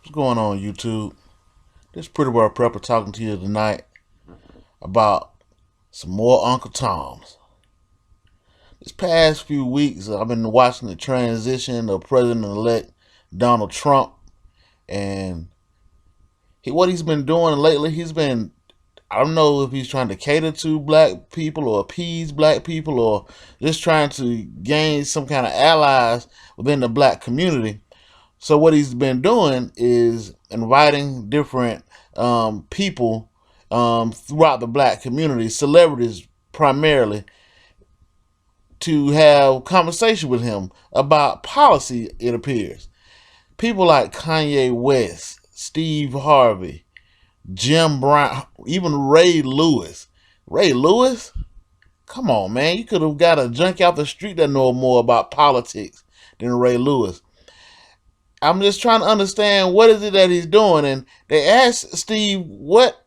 What's going on, YouTube? This Pretty Boy Prepper talking to you tonight about some more Uncle Toms. This past few weeks, I've been watching the transition of President-elect Donald Trump, and what he's been doing lately, I don't know if he's trying to cater to black people or appease black people or just trying to gain some kind of allies within the black community. So what he's been doing is inviting different people throughout the black community, celebrities primarily, to have conversation with him about policy, it appears. People like Kanye West, Steve Harvey, Jim Brown, even Ray Lewis. Ray Lewis? Come on, man. You could have got a junkie off the street that know more about politics than Ray Lewis. I'm just trying to understand what is it that he's doing. And they asked Steve, what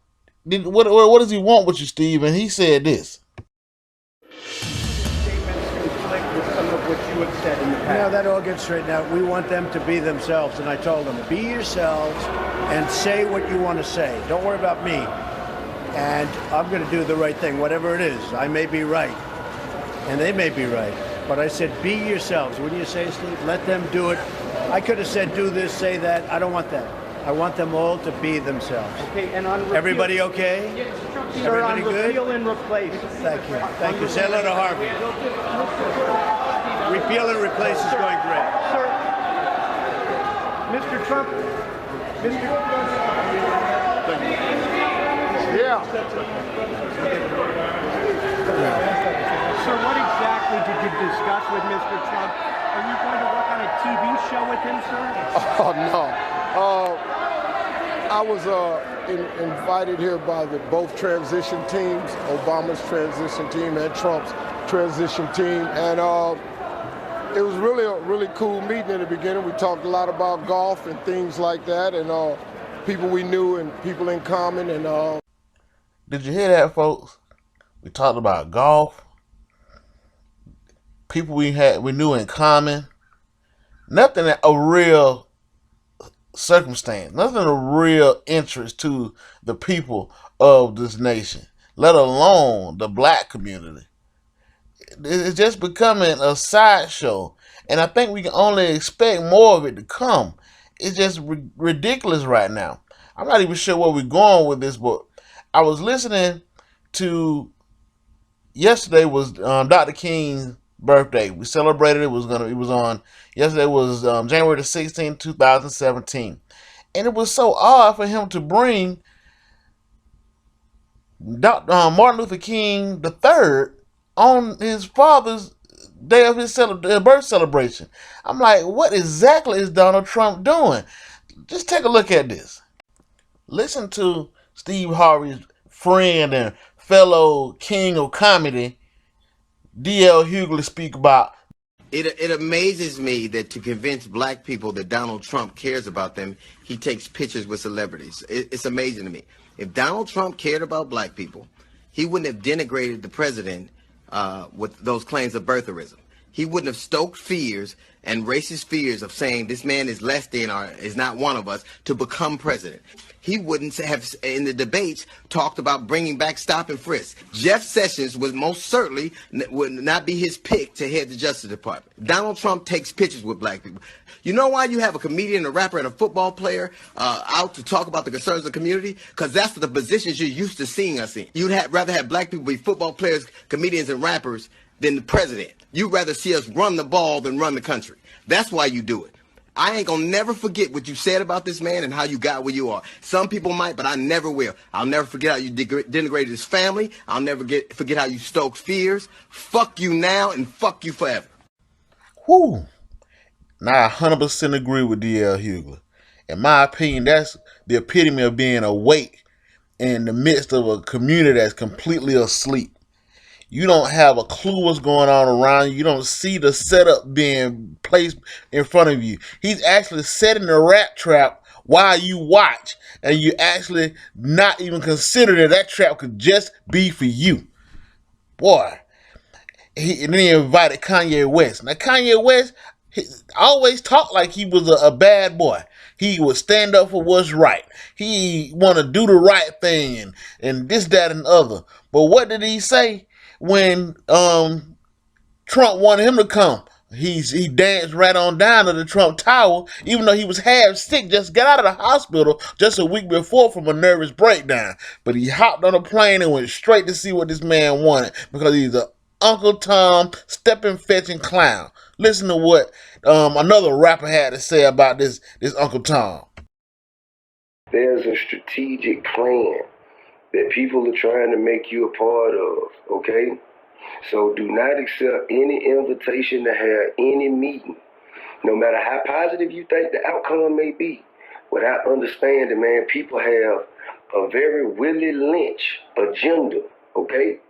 does he want with you, Steve? And he said this. Statements conflict with some of what you have said in the past. That all gets straightened out. We want them to be themselves. And I told them, be yourselves and say what you want to say. Don't worry about me. And I'm going to do the right thing, whatever it is. I may be right. And they may be right. But I said, be yourselves. Wouldn't you say, Steve? Let them do it. I could have said, do this, say that. I don't want that. I want them all to be themselves. Okay, and on repeal, everybody okay? Yes, sir, everybody on repeal good? and replace. Thank you. Thank you. Say hello to Harvey. Repeal and replace is going great. Sir, Mr. Trump, Yeah. Sir, what exactly did you discuss with Mr. Trump? Are you going to work on a TV show with him, sir? Oh, no. I was invited here by both transition teams, Obama's transition team and Trump's transition team. And it was really a really cool meeting in the beginning. We talked a lot about golf and things like that, and people we knew and people in common. And Did you hear that, folks? We talked about golf, people we knew in common. Nothing a real circumstance, nothing of real interest to the people of this nation, let alone the black community. It's just becoming a sideshow, and I think we can only expect more of it to come. It's just ridiculous right now. I'm not even sure where we're going with this, but I was listening to, yesterday was Dr. King's birthday. We celebrated. It was on yesterday was January the 16th, 2017, and it was so odd for him to bring Martin Luther King III on his father's day of his birth celebration. I'm like, what exactly is Donald Trump doing? Just take a look at this. Listen to Steve Harvey's friend and fellow king of comedy, D.L. Hughley, speak about. It amazes me that to convince black people that Donald Trump cares about them, he takes pictures with celebrities. It's amazing to me. If Donald Trump cared about black people, he wouldn't have denigrated the president with those claims of birtherism. He wouldn't have stoked fears and racist fears of saying this man is less than or is not one of us to become president. He wouldn't have, in the debates, talked about bringing back stop and frisk. Jeff Sessions would most certainly would not be his pick to head the Justice Department. Donald Trump takes pictures with black people. You know why you have a comedian, a rapper, and a football player out to talk about the concerns of the community? Because that's the positions you're used to seeing us in. You'd rather have black people be football players, comedians, and rappers than the president. You'd rather see us run the ball than run the country. That's why you do it. I ain't gonna never forget what you said about this man and how you got where you are. Some people might, but I never will. I'll never forget how you denigrated his family. I'll never forget how you stoked fears. Fuck you now and fuck you forever. Whew. Now I 100% agree with D.L. Hughley. In my opinion, that's the epitome of being awake in the midst of a community that's completely asleep. You don't have a clue what's going on around you. You don't see the setup being placed in front of you. He's actually setting a rat trap while you watch, and you actually not even consider that trap could just be for you. Boy. And then he invited Kanye West. Now Kanye West, he always talked like he was a bad boy. He would stand up for what's right. He want to do the right thing and this, that, and the other. But what did he say when Trump wanted him to come? He danced right on down to the Trump Tower, even though he was half sick, just got out of the hospital just a week before from a nervous breakdown. But he hopped on a plane and went straight to see what this man wanted because he's a Uncle Tom stepping fetching clown. Listen to what another rapper had to say about this Uncle Tom. There's a strategic plan that people are trying to make you a part of, okay? So do not accept any invitation to have any meeting, no matter how positive you think the outcome may be, without understanding, man, people have a very Willie Lynch agenda, okay?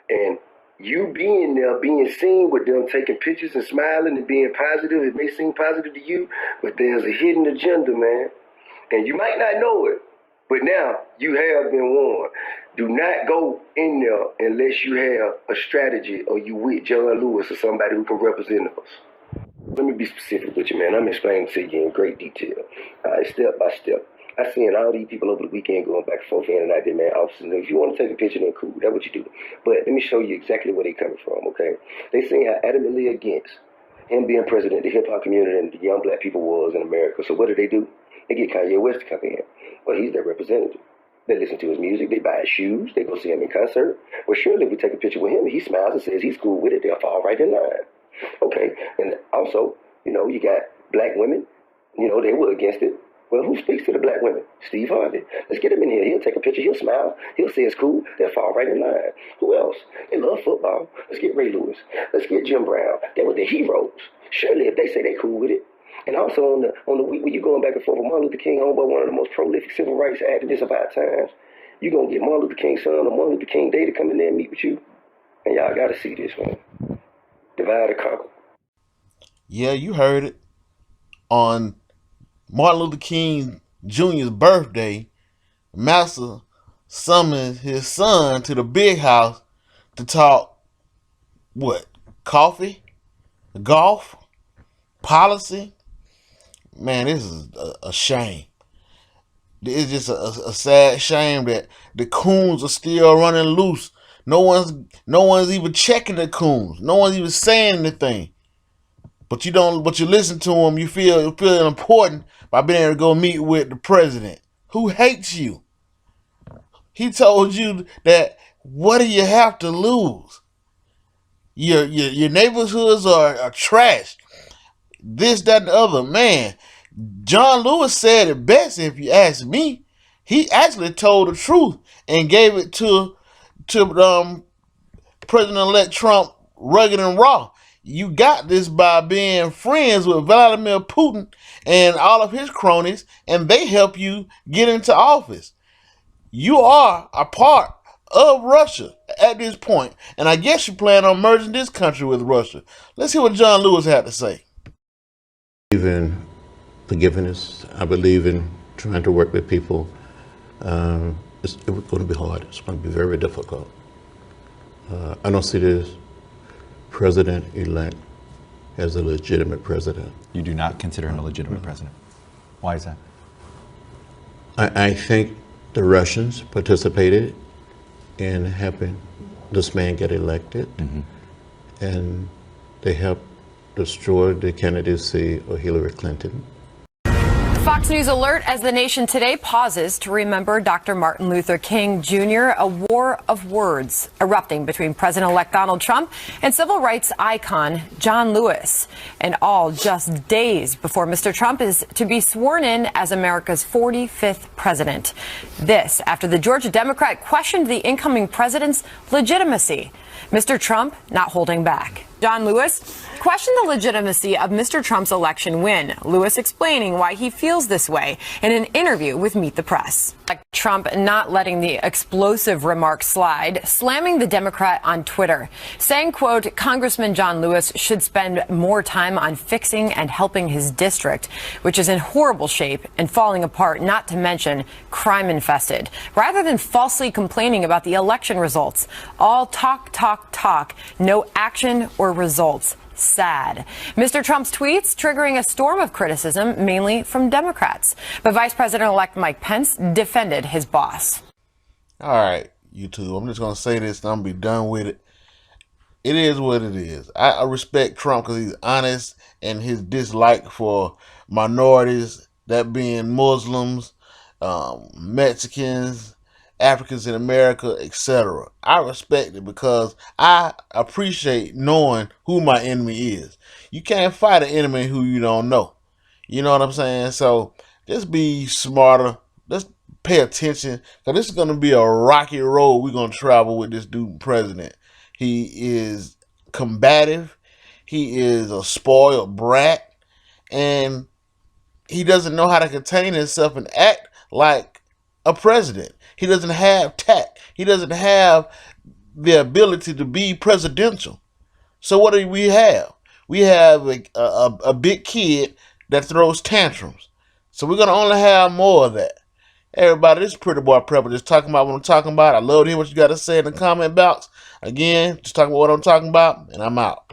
And you being there, being seen with them, taking pictures and smiling and being positive, it may seem positive to you, but there's a hidden agenda, man. And you might not know it, but now you have been warned. Do not go in there unless you have a strategy or you with John Lewis or somebody who can represent us. Let me be specific with you, man. I'm explaining to you in great detail. All right, step by step. I seen all these people over the weekend going back and forth in and out there, man, officers. If you want to take a picture, then cool. That's what you do. But let me show you exactly where they coming from, okay? They seen how adamantly against him being president, the hip-hop community and the young black people was in America. So what do? They get Kanye West to come in. Well, he's their representative. They listen to his music. They buy his shoes. They go see him in concert. Well, surely if we take a picture with him and he smiles and says he's cool with it, they'll fall right in line. Okay. And also, you got black women. They were against it. Well, who speaks to the black women? Steve Harvey. Let's get him in here. He'll take a picture. He'll smile. He'll say it's cool. They'll fall right in line. Who else? They love football. Let's get Ray Lewis. Let's get Jim Brown. They were the heroes. Surely if they say they cool with it. And also on the week when you're going back and forth with Martin Luther King, homeboy, one of the most prolific civil rights activists of our times, you're going to get Martin Luther King's son or Martin Luther King Day to come in there and meet with you. And y'all got to see this, man. Divide or conquer. Yeah, you heard it. On Martin Luther King Jr.'s birthday, Master summoned his son to the big house to talk, coffee, golf, policy. Man, this is a shame. It's just a sad shame that the coons are still running loose. No one's even checking the coons. No one's even saying anything. But you listen to them. You feel important by being able to go meet with the president, who hates you. He told you that what do you have to lose? Your neighborhoods are trash. This, that, and the other. Man, John Lewis said it best, if you ask me. He actually told the truth and gave it to President-elect Trump rugged and raw. You got this by being friends with Vladimir Putin and all of his cronies, and they help you get into office. You are a part of Russia at this point, and I guess you plan on merging this country with Russia. Let's hear what John Lewis had to say. I believe in forgiveness. I believe in trying to work with people. It's going to be hard. It's going to be very difficult. I don't see this president-elect as a legitimate president. You do not consider him a legitimate president. Why is that? I think the Russians participated in helping this man get elected, and they helped destroy the candidacy of Hillary Clinton. Fox News alert as the nation today pauses to remember Dr. Martin Luther King Jr., a war of words erupting between President-elect Donald Trump and civil rights icon John Lewis. And all just days before Mr. Trump is to be sworn in as America's 45th president. This after the Georgia Democrat questioned the incoming president's legitimacy. Mr. Trump not holding back. John Lewis questioned the legitimacy of Mr. Trump's election win. Lewis explaining why he feels this way in an interview with Meet the Press. Trump not letting the explosive remarks slide, slamming the Democrat on Twitter, saying, quote, Congressman John Lewis should spend more time on fixing and helping his district, which is in horrible shape and falling apart, not to mention crime infested, rather than falsely complaining about the election results. All talk, talk, talk, no action or results. sad. Mr. Trump's tweets triggering a storm of criticism, mainly from Democrats. But Vice President-elect Mike Pence defended his boss. All right, YouTube, I'm just going to say this and I'm going to be done with it. It is what it is. I respect Trump because he's honest, and his dislike for minorities, that being Muslims, Mexicans, Africans in America, etc. I respect it because I appreciate knowing who my enemy is. You can't fight an enemy who you don't know. You know what I'm saying? So just be smarter. Let's pay attention, because this is going to be a rocky road we're going to travel with this dude president. He is combative. He is a spoiled brat. And he doesn't know how to contain himself and act like a president. He doesn't have tact. He doesn't have the ability to be presidential. So what do we have? We have a big kid that throws tantrums. So we're going to only have more of that. Everybody, this is Pretty Boy Prepper just talking about what I'm talking about. I love to hear what you got to say in the comment box. Again, just talking about what I'm talking about, and I'm out.